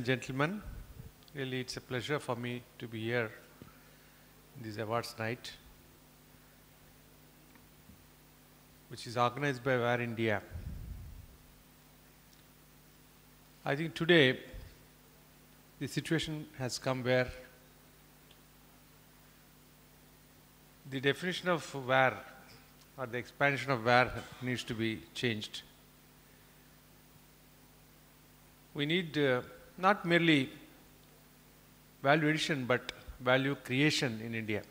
and gentlemen, really it's a pleasure for me to be here in this awards night, which is organized by WAR India. I think today the situation has come where the definition of WAR or the expansion of WAR needs to be changed. We need not merely value addition but value creation in India.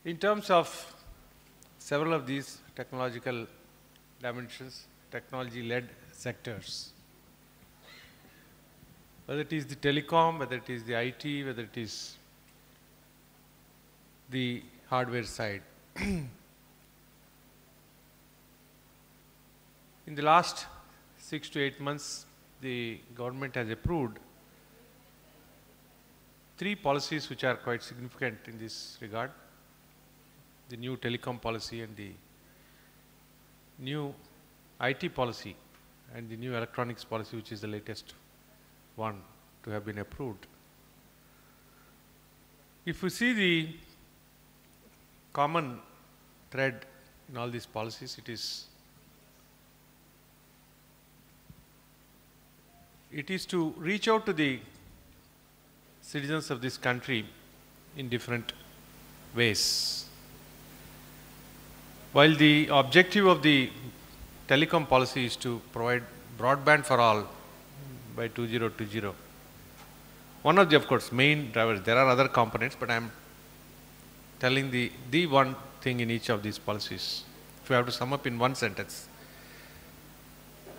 In terms of several of these technological dimensions, technology-led sectors, whether it is the telecom, whether it is the IT, whether it is the hardware side. In the last 6 to 8 months, the government has approved 3 policies which are quite significant in this regard. The new telecom policy and the new IT policy and the new electronics policy, which is the latest one to have been approved. If we see the common thread in all these policies, it is to reach out to the citizens of this country in different ways. While the objective of the telecom policy is to provide broadband for all by 2020, one of the, of course, main drivers, there are other components, but I am telling the one thing in each of these policies, if you have to sum up in one sentence.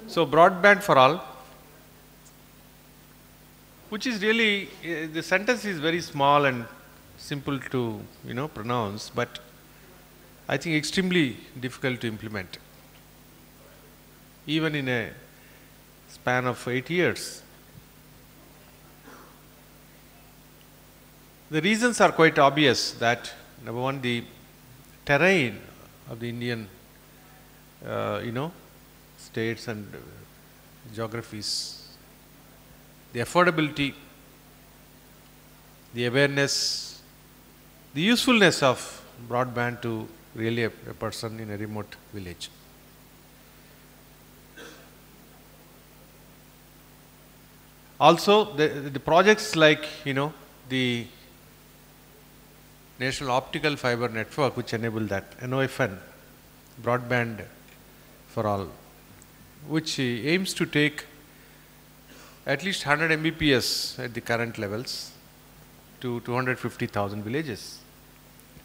So broadband for all, which is really, the sentence is very small and simple to pronounce, but I think extremely difficult to implement. Even in a span of 8 years. The reasons are quite obvious that, number one, the terrain of the Indian states and geographies, the affordability, the awareness, the usefulness of broadband to really a person in a remote village. Also, the projects like the National Optical Fiber Network, which enable that, NOFN, broadband for all, which aims to take at least 100 Mbps at the current levels to 250,000 villages,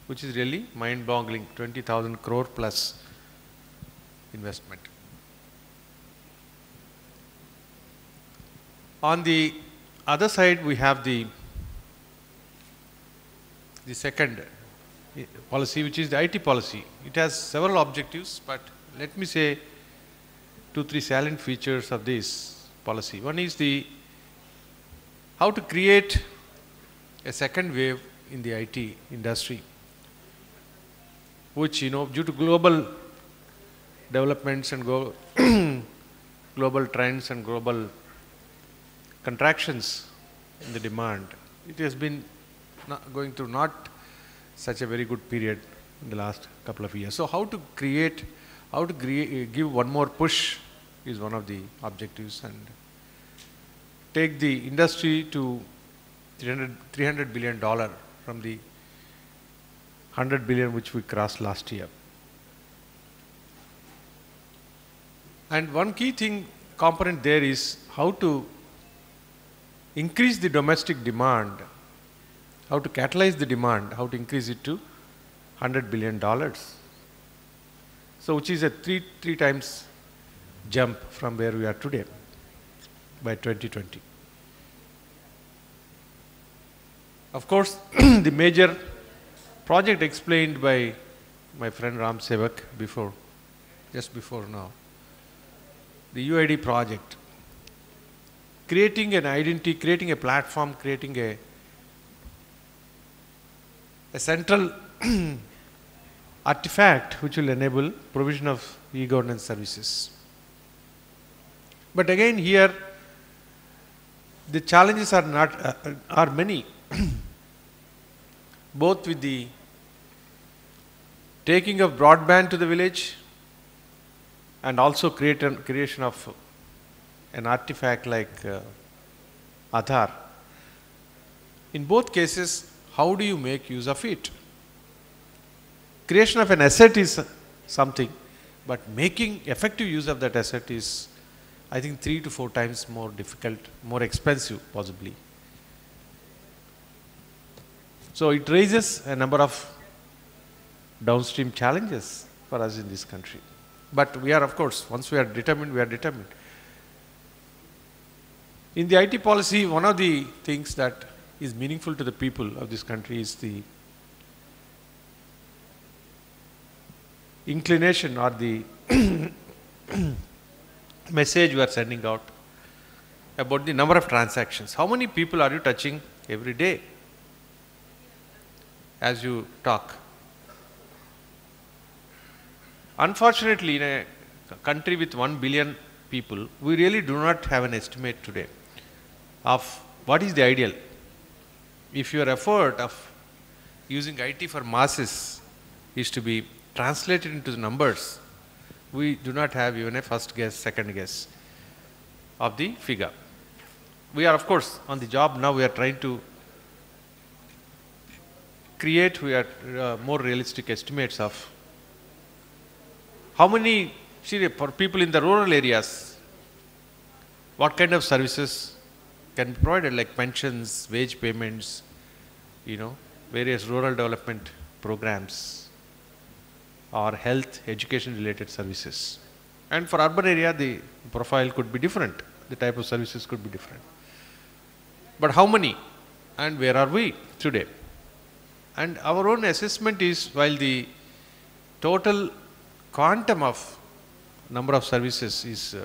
which is really mind-boggling, 20,000 crore plus investment. On the other side, we have the second policy, which is the IT policy. It has several objectives, but let me say 2-3 salient features of this policy. One is how to create a second wave in the IT industry, which due to global developments and global trends and global contractions in the demand, it has been going through not such a very good period in the last couple of years. So how to give one more push is one of the objectives, and take the industry to $300 billion from the 100 billion which we crossed last year. And one key component there is how to increase the domestic demand, how to catalyze the demand, how to increase it to $100 billion. So which is a three times jump from where we are today by 2020. Of course, the major project explained by my friend Ram Sevak just before now, the UID project, creating an identity, creating a platform, creating a central artifact which will enable provision of e-governance services. But again here the challenges are not are many, both with the taking of broadband to the village and also creation of an artifact like Aadhaar. In both cases, how do you make use of it? Creation of an asset is something, but making effective use of that asset is, I think, 3 to 4 times more difficult, more expensive possibly. So it raises a number of downstream challenges for us in this country. But we are, of course, once we are determined, we are determined. In the IT policy, one of the things that is meaningful to the people of this country is the inclination or the message we are sending out about the number of transactions. How many people are you touching every day as you talk? Unfortunately, in a country with 1 billion people, we really do not have an estimate today of what is the ideal. If your effort of using IT for masses is to be translated into the numbers, we do not have even a first guess, second guess of the figure. We are, of course, on the job now. We are trying to create more realistic estimates of how many, for people in the rural areas, what kind of services can be provided, like pensions, wage payments, various rural development programs, or health, education related services. And for urban area, the profile could be different. The type of services could be different. But how many and where are we today? And our own assessment is, while the total quantum of number of services is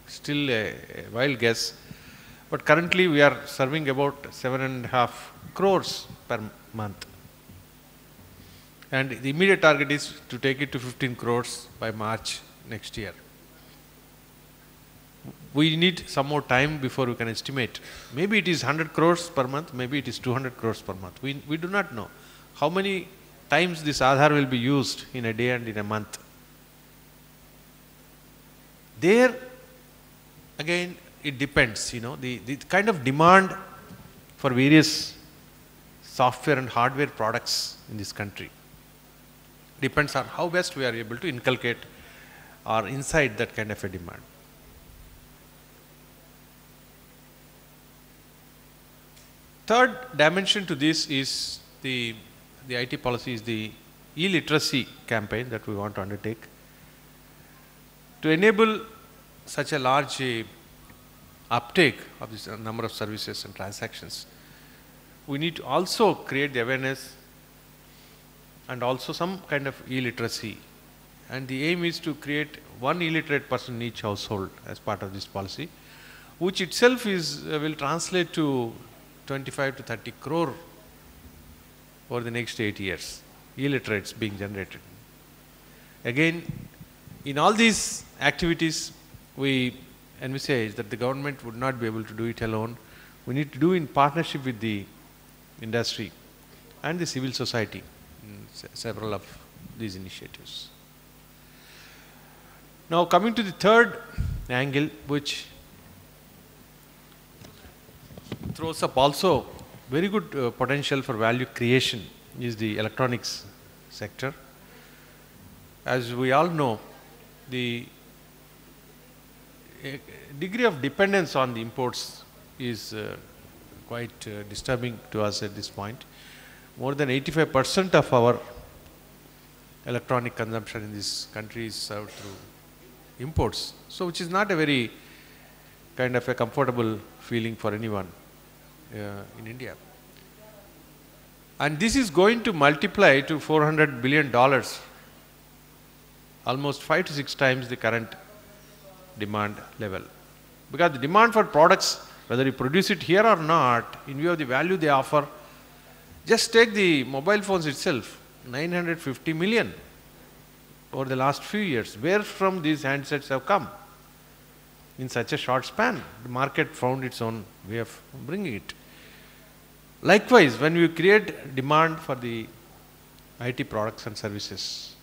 still a wild guess, but currently we are serving about 7.5 crores per month. And the immediate target is to take it to 15 crores by March next year. We need some more time before we can estimate. Maybe it is 100 crores per month, maybe it is 200 crores per month. We do not know how many times this Aadhaar will be used in a day and in a month. There, again, it depends, the kind of demand for various software and hardware products in this country depends on how best we are able to inculcate or incite that kind of a demand. Third dimension to this is the IT policy is the e-literacy campaign that we want to undertake. To enable such a large uptake of this number of services and transactions, we need to also create the awareness and also some kind of e-literacy. And the aim is to create one illiterate person in each household as part of this policy, which itself will translate to 25 to 30 crore over the next 8 years, illiterates being generated. Again, in all these activities, we envisage that the government would not be able to do it alone. We need to do in partnership with the industry and the civil society in several of these initiatives. Now coming to the third angle, which throws up also very good potential for value creation, is the electronics sector. As we all know, the degree of dependence on the imports is quite disturbing to us at this point. More than 85% of our electronic consumption in this country is served through imports. So which is not a very kind of a comfortable feeling for anyone in India. And this is going to multiply to $400 billion, almost 5 to 6 times the current demand level. Because the demand for products, whether you produce it here or not, in view of the value they offer, just take the mobile phones itself, 950 million over the last few years. Where from these handsets have come? in such a short span. The market found its own way of bringing it. Likewise, when we create demand for the IT products and services,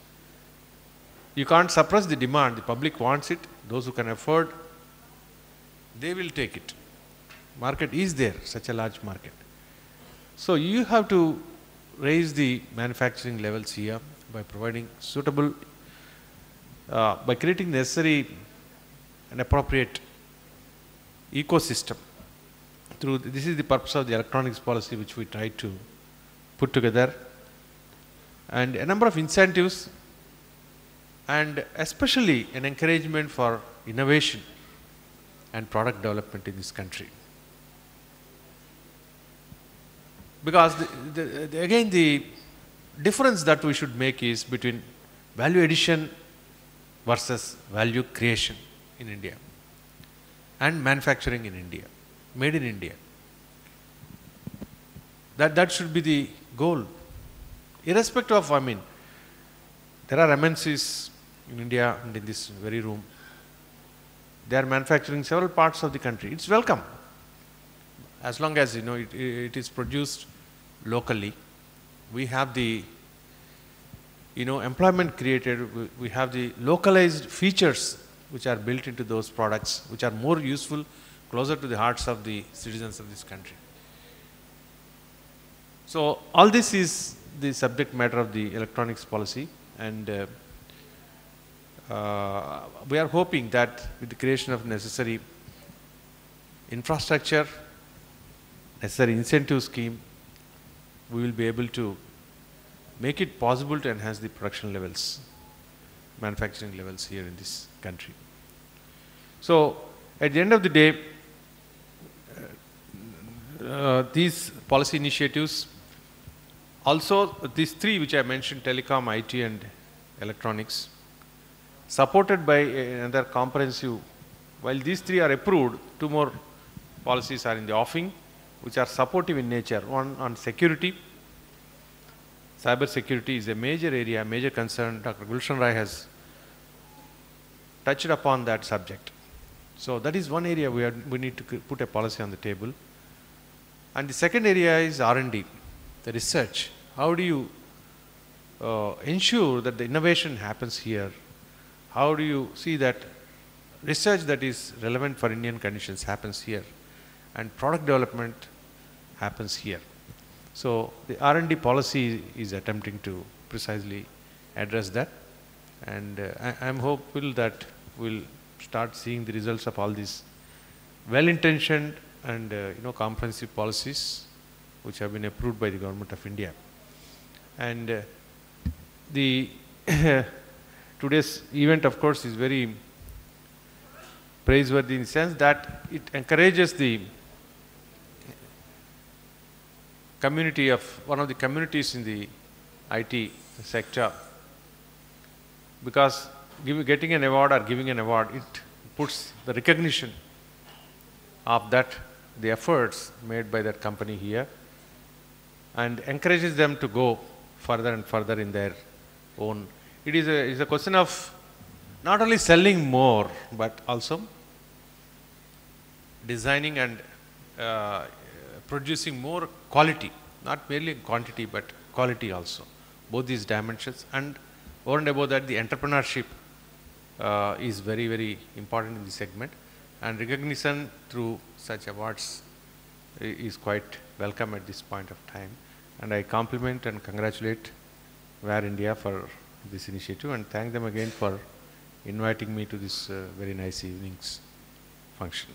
you can't suppress the demand. The public wants it. Those who can afford, they will take it. Market is there, such a large market. So you have to raise the manufacturing levels here by providing suitable, by creating necessary and appropriate ecosystem. This is the purpose of the electronics policy which we try to put together, and a number of incentives, and especially an encouragement for innovation and product development in this country. Because again, the difference that we should make is between value addition versus value creation in India, and manufacturing in India, made in India. That should be the goal. Irrespective of, there are MNCs in India and in this very room. They are manufacturing several parts of the country. It's welcome, as long as it is produced locally. We have the employment created. We have the localized features which are built into those products, which are more useful, closer to the hearts of the citizens of this country. So all this is the subject matter of the electronics policy, and we are hoping that with the creation of necessary infrastructure, necessary incentive scheme, we will be able to make it possible to enhance the production levels, manufacturing levels here in this country. So at the end of the day, these policy initiatives, also these three which I mentioned, telecom, IT and electronics, supported by another comprehensive, while these three are approved, two more policies are in the offing, which are supportive in nature. One on security. Cyber security is a major area, major concern. Dr. Gulshan Rai has touched upon that subject. So that is one area we need to put a policy on the table. And the second area is R&D, the research. How do you ensure that the innovation happens here? How do you see that research that is relevant for Indian conditions happens here, and product development happens here? So the R&D policy is attempting to precisely address that, and I am hopeful that we'll start seeing the results of all these well-intentioned and comprehensive policies which have been approved by the Government of India. And the today's event, of course, is very praiseworthy in the sense that it encourages the community of one of the communities in the IT sector, because getting an award or giving an award, it puts the recognition of the efforts made by that company here, and encourages them to go further and further in their own. It is a question of not only selling more, but also designing and producing more quality, not merely quantity, but quality also. Both these dimensions, and over and above that, the entrepreneurship is very, very important in this segment, and recognition through such awards is quite welcome at this point of time. And I compliment and congratulate WAR India for this initiative, and thank them again for inviting me to this very nice evening's function.